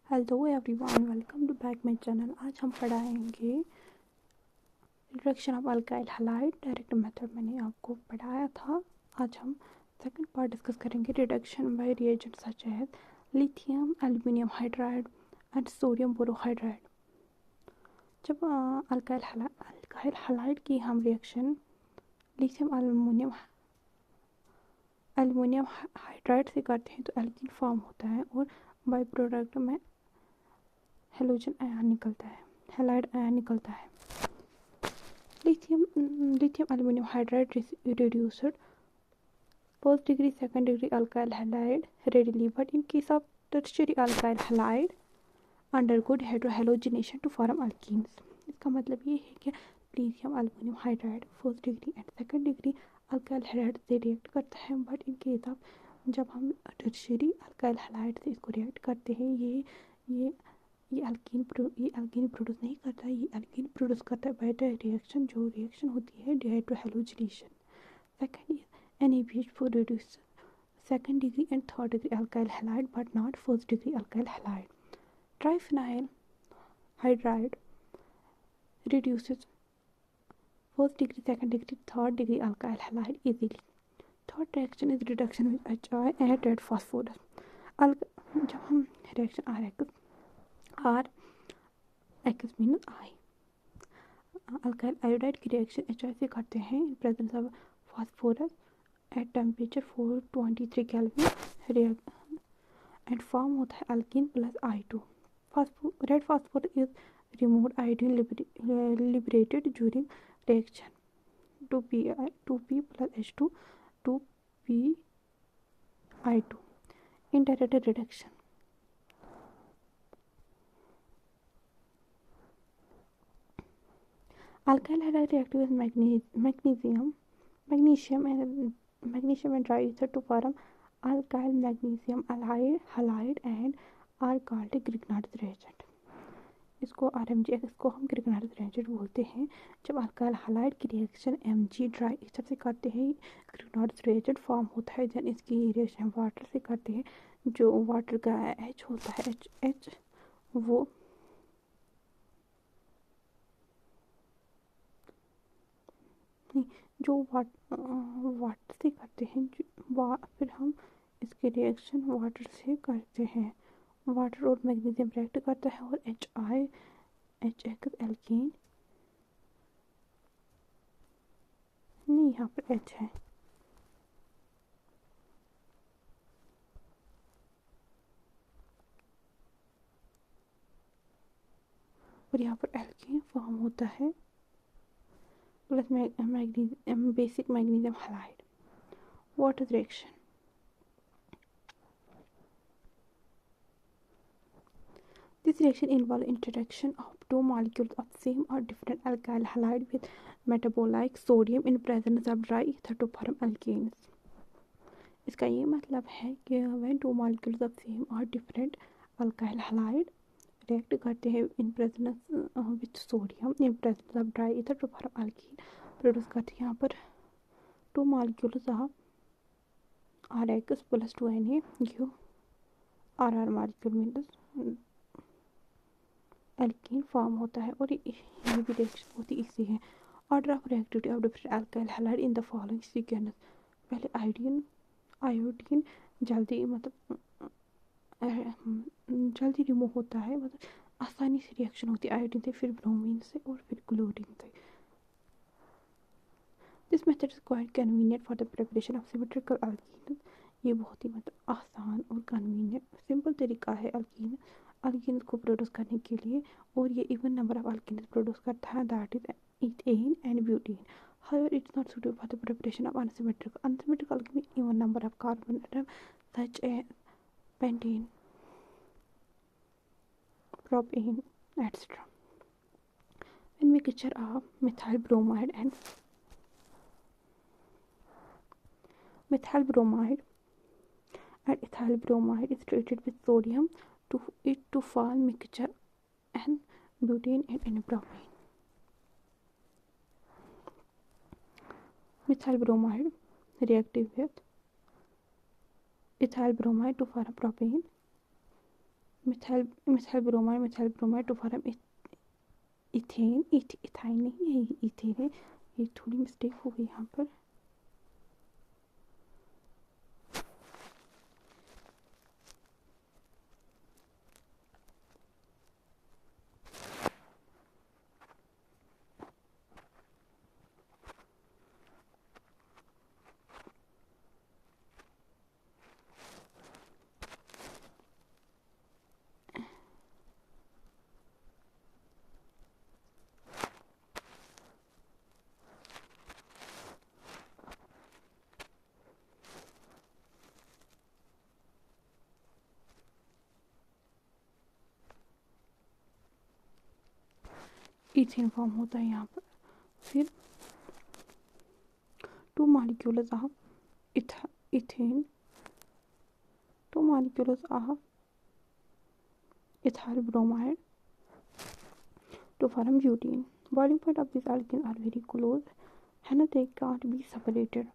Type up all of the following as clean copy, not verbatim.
Hello everyone, welcome to back my channel. आज हम पढ़ाएंगे reduction of alkyl halide direct method. मैंने आपको पढ़ाया था। आज हम सेकंड पार्ट डिस्कस करेंगे, reduction by reagent such as lithium aluminium hydride and sodium borohydride. जब अल्काइल हैलाइड की हम रिएक्शन लिथियम एल्यूमिनियम हाइड्राइड से करते हैं तो एल्कीन फॉर्म होता है और बाई प्रोडक्ट में हेलोजन आयन निकलता है, हैलाइड आयन निकलता है। Lithium aluminium hydride reduced first degree second degree alkyl halide readily, but in case of tertiary alkyl halide undergo halogenation to form alkenes। इसका मतलब ये है कि lithium aluminium hydride first degree and second degree alkyl halide से react करता है, but in case of जब हम टर्शियरी अल्काइल हैलाइड से इसको रिएक्ट करते हैं ये अल्कीन प्रोड्यूस नहीं करता, ये अल्कीन प्रोड्यूस करता है बाय द रिएक्शन। जो रिएक्शन होती है dehydrohalogenation. Second is NaBH for reduce second degree and third degree alkyl halide but not first degree alkyl halide। Triphenyl hydride reduces first degree, second degree, third degree alkyl halide easily। Third reaction is reduction with HI and red phosphorus। जब हम reaction R X minus I alkyl iodide की reaction HI से करते हैं in presence of phosphorus at temperature 423 kelvin and form होता है alkyne plus I2। Red phosphorus is removed, iodine liberated during reaction 2P plus H2 2PI2। Indirect reduction alkyl halide reactive with magnesium and dry ether to form alkyl magnesium halide and are called Grignard's reagent। इसको RMG, इसको हम Grignard's reagent बोलते हैं। जब alkyl halide की reaction Mg dry ether से करते हैं Grignard's reagent फॉर्म होता है। जब इसकी रिएक्शन वाटर से करते हैं, जो वाटर का H होता है H वो जो वाटर से करते हैं, फिर हम इसकी रिएक्शन वाटर से करते हैं। वाटर और मैग्नीशियम रिएक्ट करता है और HX एल्कीन नहीं, यहाँ पर H है और यहाँ पर एल्कीन फॉर्म होता है plus magnesium, basic magnesium halide. Water reaction This reaction involves interaction of two molecules of same or different alkyl halide with metabolite sodium in presence of dry ether to form alkenes। इसका ये मतलब है कि when two molecules of same or different alkyl halide react करते हैं in presence with sodium in presence of dry ether to form alkene, produce करते हैं यहाँ पर two molecules of RX plus 2Na give RR molecule means alkene form होता है और ये भी रिएक्शन बहुत ही ईजी है। Order of reactivity of different alkyl halide in the following sequence. पहले आयोडीन जल्दी रिमूव होता है, मतलब आसानी से रिएक्शन होती है आयोडीन से, फिर ब्रोमीन से और फिर क्लोरीन से। This method is quite convenient for the preparation of symmetrical alkyne. ये बहुत ही मतलब आसान और कन्वीनियंट सिंपल तरीका है अल्कीन को प्रोड्यूस करने के लिए, और ये even number of alkyne produce करता है, that is ethane and butane. However, it's not suitable for the preparation of unsymmetrical alkene with even number of carbon atoms such as pentane, propane, etc. When mixture of methyl bromide and ethyl bromide is treated with sodium to form mixture and butane and propane। Methyl bromide reactive with ethyl bromide to form propane, methyl bromide to form ethane. Ethyne नहीं है, ये ethane है। ये थोड़ी mistake हो गई यहाँ पर। इथेन फॉर्म होता है यहाँ पर। फिर 2 molecules of ethane, 2 molecules of ethyl bromide to form butene. Boiling point of these alkenes are very close, है ना, they can't be separated.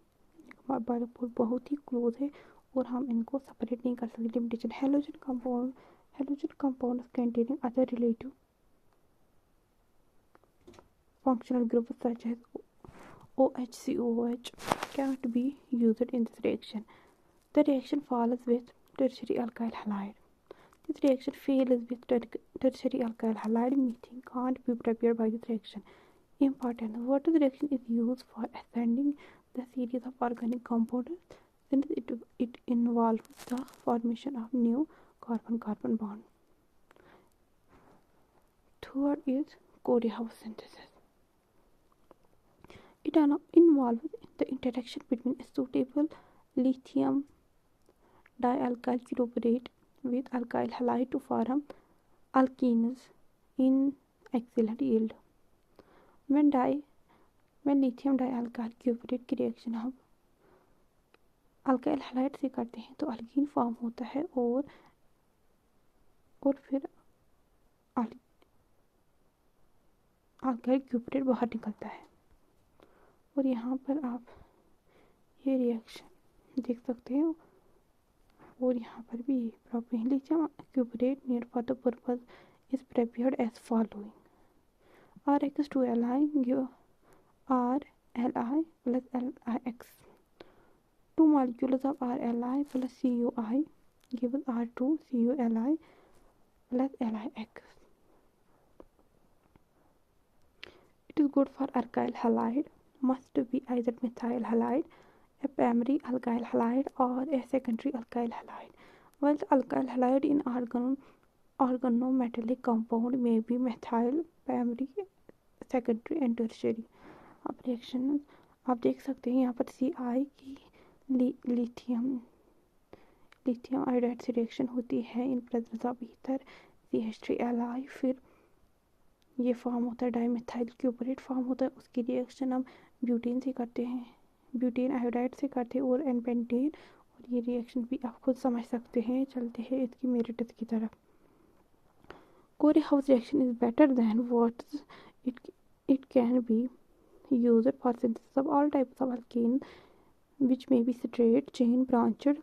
boiling point बहुत ही क्लोज है और हम इनको सेपरेट नहीं कर सकते. Limitation, halogen compounds containing other relative functional groups such as OHCOH cannot be used in this reaction. The reaction fails with tertiary alkyl halide. This reaction fails with tertiary alkyl halide. Methane can't be prepared by this reaction. Important: water reaction is used for ascending the series of organic compounds since it involves the formation of new carbon-carbon bond. Third is Corey-House synthesis. It involves the interaction between a suitable lithium dialkyl cuprate with alkyl halide to form alkenes in excellent yield. When lithium dialkyl cuprate की reaction हम alkyl halide से करते हैं तो alkyne form होता है और फिर अल्काइल क्यूपरेट बाहर निकलता है. और यहाँ पर आप ये रिएक्शन देख सकते हो. और यहाँ पर भी propane lithium cuprate needed for the purpose is prepared as following. RX2Li give RLi plus LiX. 2 molecules of RLi plus CuI give R2CuLi plus LiX. It is good for alkyl halide. Must be either methyl halide, a primary alkyl halide, or a secondary alkyl halide. While the alkyl halide in organometallic compound may be methyl, primary, secondary and tertiary. अब reaction आप देख सकते हैं यहाँ पर Ci की lithium iodide से reaction होती है in presence of ether CH3Li. फिर ये फॉर्म होता है डाईमिथाइल क्यूपरेट फॉर्म होता है. उसकी रिएक्शन हम ब्यूटेन से करते हैं, ब्यूटेन आयोडाइड से करते हैं और एनपेंटेन. और ये रिएक्शन भी आप खुद समझ सकते हैं. चलते हैं इसकी मेरिट्स की तरफ. Corey-House reaction is better than what it can be used for synthesis of all types of alkenes which may be straight chain branched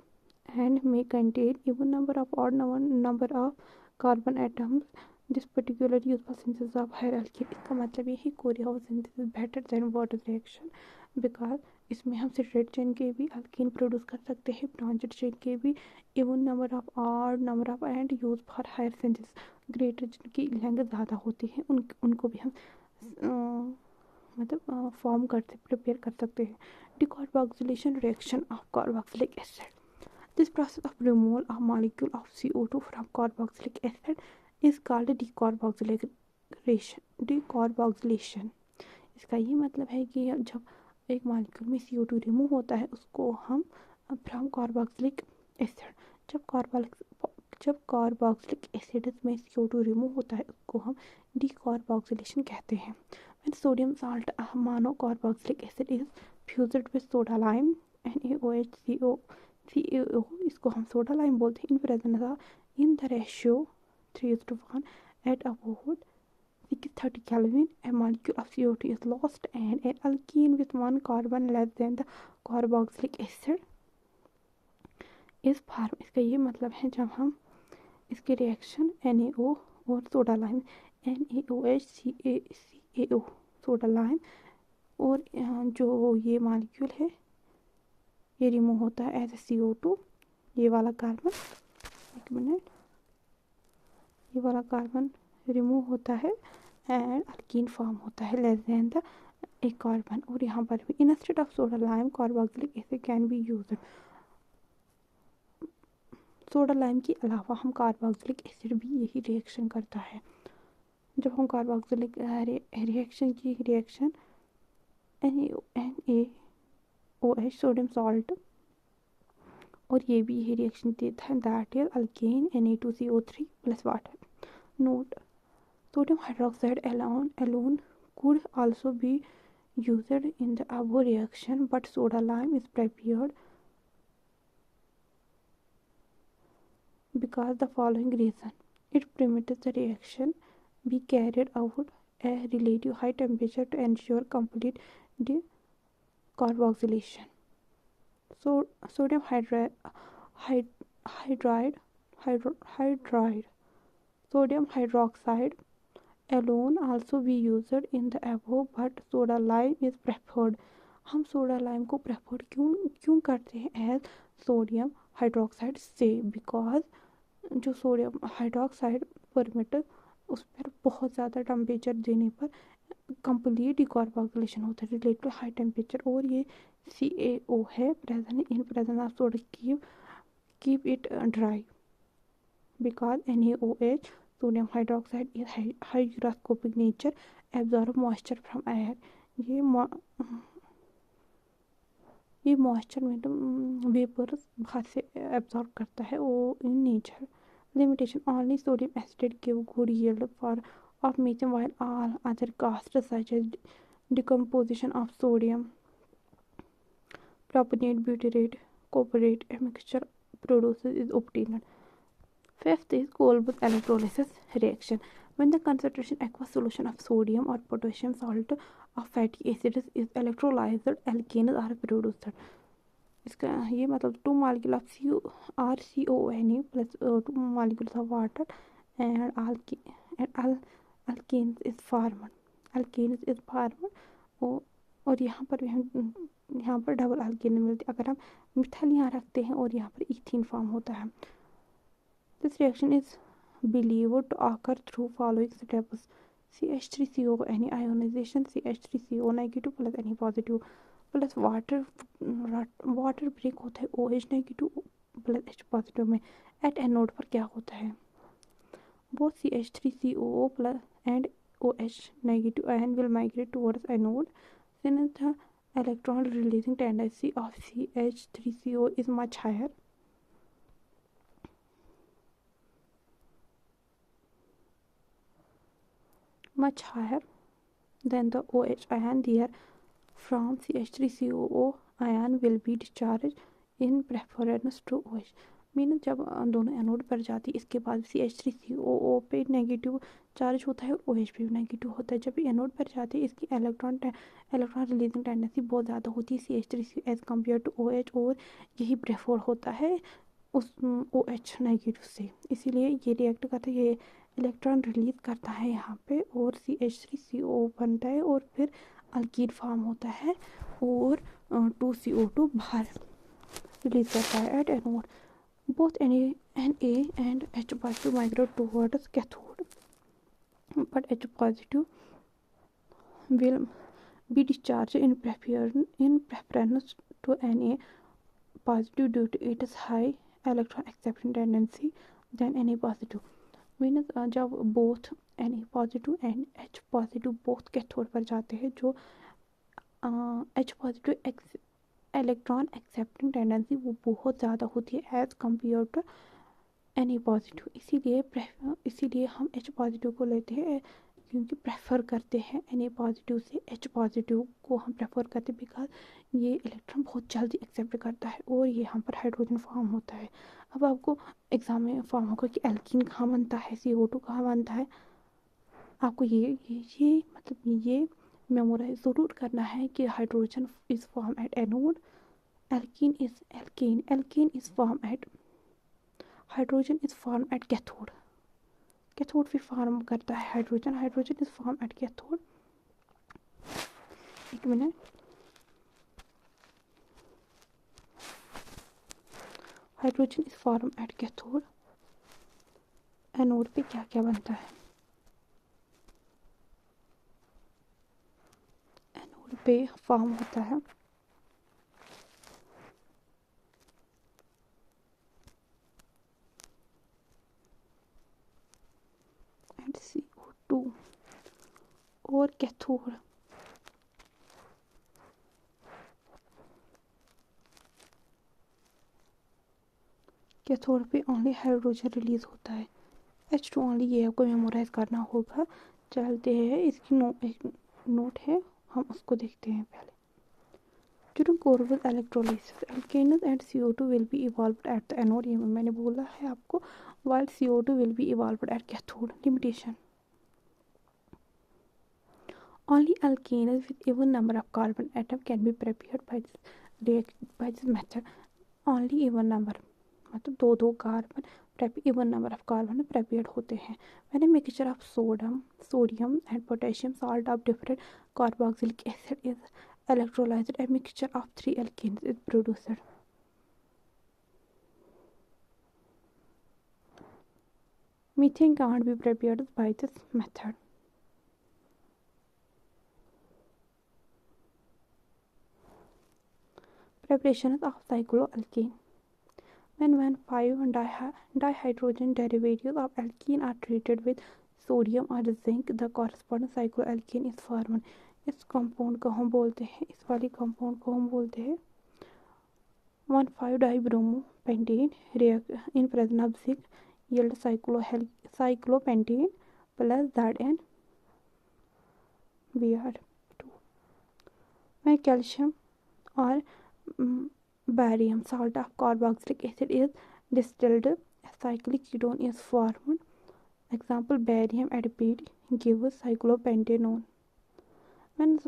and may contain even number of odd number of carbon atoms. This particular use for synthesis of higher alkene. इसका मतलब ये है Corey-House synthesis better than water reaction because इसमें हम straight chain के भी alkene produce कर सकते हैं, branched chain के भी, even number of odd number of and use for higher synthesis. Greater जिनकी लेंथ ज़्यादा होती है उनको भी हम मतलब फॉर्म करते प्रिपेयर कर सकते हैं. Decarboxylation reaction of carboxylic acid. This process of removal of molecule of CO2 from carboxylic acid is called decarboxylation. इसका ये मतलब है कि जब एक मॉलिक्यूल में CO2 रिमूव होता है उसको हम फ्रॉम कार्बोक्सिलिक एसिड, जब कार्बोक्सिलिक एसिड में CO2 रिमूव होता है उसको हम डिकार्बोक्सिलेशन कहते हैं. When sodium salt monocarboxylic acid is fused with soda lime NaOH इसको हम सोडा लाइम बोलते हैं. in the ratio 3:1 at about 630 Kelvin, a molecule of CO2 is lost and an alkene with one carbon less than the carboxylic acid is formed. इसका ये मतलब है जब हम इसके रिएक्शन NaO और soda lime, NaOH CaCaO soda lime, और जो ये मॉलिक्यूल है ये रिमूव होता है एज CO2। ये वाला कार्बन, एक मिनट, ये वाला कार्बन रिमूव होता है एंड अल्कीन फॉर्म होता है लेस देन द एक कार्बन। और यहाँ पर भी instead of soda lime carboxylic acid can be used. Soda lime के अलावा हम कार्बोक्सिलिक एसिड भी यही रिएक्शन करता है। जब हम कार्बोक्सिलिक रिएक्शन की रिएक्शन NaOH सोडियम सॉल्ट, और ये भी यही रिएक्शन देता है, that is alkane Na2CO3 plus water. Note, sodium hydroxide alone could also be used in the above reaction, but soda lime is prepared because the following reason: it permits the reaction be carried out at relative high temperature to ensure complete decarboxylation. So sodium sodium hydroxide alone also be used in the above, but soda lime is preferred. हम soda lime को prefer क्यों करते हैं as sodium hydroxide से? Because जो sodium hydroxide permit, उस पर बहुत ज़्यादा टेम्परेचर देने पर कंप्लीट डिकार्बोक्सिलेशन होता है रिलेटेड टू हाई टेम्परेचर। और ये CaO है present in presence of soda keep it dry, because NaOH sodium hydroxide is hygroscopic nature, absorb moisture from air। ये मॉइस्चर में वेपर्स बाहर से एब्जॉर्ब करता है वो in nature. Limitation, only sodium acid give good yield for of methane while all other cost such as decomposition of sodium propanate butyrate cuprate mixture produces is obtained। Fifth is Kolbe's electrolysis reaction. When the concentration aqueous solution of sodium or potassium salt of fatty acids is electrolyzed, alkanes are produced। इसका ये मतलब 2 molecule of CONA plus 2 molecules of water and alkanes is formed। और यहाँ पर भी हम double alkane मिलती है। अगर हम मिथाइल यहाँ रखते हैं और यहाँ पर इथीन फॉर्म होता है। This reaction is believed to occur through following steps: CH3CO any ionization, CH3CO negative plus any positive plus water break होता है OH negative plus H positive में। एट एनोड पर क्या होता है? बोथ CH3CO plus and OH negative ion will migrate towards anode since the electron releasing tendency of CH3CO is much higher than the OH ion. Therefrom CH3CO ion will be discharged in preference to OH। Mean जब दोनों anode पर जाती है इसके बाद CH3CO पे negative charge होता है और OH पे भी नेगेटिव होता है। जब भी एनोड पर जाती है इसकी इलेक्ट्रॉन रिलीजिंग टेंडेंसी बहुत ज़्यादा होती है CH3CO as compare to OH, और यही प्रेफर होता है उस OH नेगेटिव से। इसीलिए ये रिएक्ट करता है, ये इलेक्ट्रॉन रिलीज करता है यहाँ पे और CH3CO बनता है और फिर अल्कीन फॉर्म होता है और 2CO2 बाहर रिलीज करता है at anode. Both Na and H positive migrate towards cathode, but H positive will be discharged in preference to Na positive due to its high electron accepting tendency than Na positive। Means जब both Na positive and H positive both cathode पर जाते हैं, जो H positive electron accepting tendency वो बहुत ज़्यादा होती है as compare to Na positive. इसीलिए हम H पॉजिटिव को लेते हैं क्योंकि प्रेफर करते हैं Na पॉजिटिव से H पॉजिटिव को हम प्रेफर करते हैं बिकॉज ये इलेक्ट्रॉन बहुत जल्दी एक्सेप्ट करता है और ये यहाँ पर हाइड्रोजन फॉर्म होता है। अब आपको एग्जाम में फॉर्म होगा कि एल्कीन कहाँ बनता है, CO2 कहाँ बनता है, आपको ये मतलब ये मेमोराइज ज़रूर करना है कि hydrogen is form at anode, alkene is formed at hydrogen is form at cathode, cathode भी फॉर्म करता है hydrogen, hydrogen is form at cathode. एक minute, hydrogen is form at cathode. Anode पे क्या क्या बनता है? एनोड पे फॉर्म होता है CO2 और कैथोड, कैथोड पे ओनली हाइड्रोजन रिलीज होता है, H2 ओनली। ये आपको मेमोराइज करना होगा। चलते हैं, इसकी एक नोट है, हम उसको देखते हैं पहले। During Corvus electrolysis, alkanes and CO2 will be evolved at the anode। ये मैंने बोला है आपको, while CO2 will be evolved at cathode। Limitation: only alkanes with even number of carbon atom can be prepared by this method। only even number मतलब दो carbon, even number of carbon prepared होते हैं। when a mixture of sodium and potassium salt of different carboxylic acid is electrolyzed, a mixture of 3 alkanes is produced। methane can't be prepared by this method। Preparation of cycloalkane: when 5 dihydrogen derivatives of alkene are treated with sodium or zinc, the corresponding cycloalkane is formed। इस compound को हम बोलते हैं, इस वाली compound को हम बोलते हैं 1,5-dibromopentane in presence of zinc yield cyclopentane plus ZnBr2। when calcium or barium salt of carboxylic acid is distilled, a cyclic ketone is formed। Example: barium adipide gives cyclopentanone। when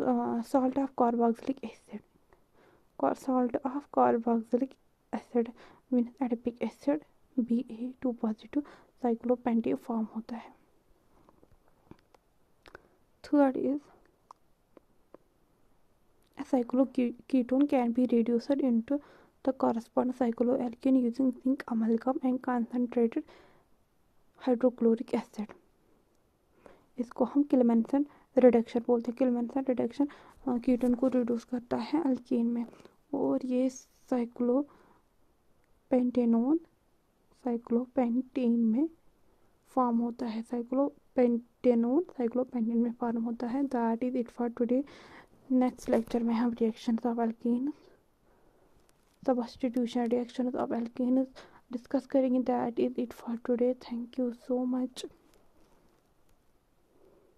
salt of carboxylic acid means adipic acid Ba2 positive, cyclopentane form होता है। Third is a cycloketone can be reduced into the corresponding cycloalkane using zinc amalgam and concentrated hydrochloric acid. इसको हम Clemmensen reduction बोलते हैं। Clemmensen reduction ketone को reduce करता है alkyne में, और ये साइक्लोपेंटेन में फॉर्म होता है। साइक्लोपेंटेन में फॉर्म होता है। That is it for today. Next lecture में हम reactions of alkene, substitution reactions of alkene discuss करेंगे। That is it for today. Thank you so much.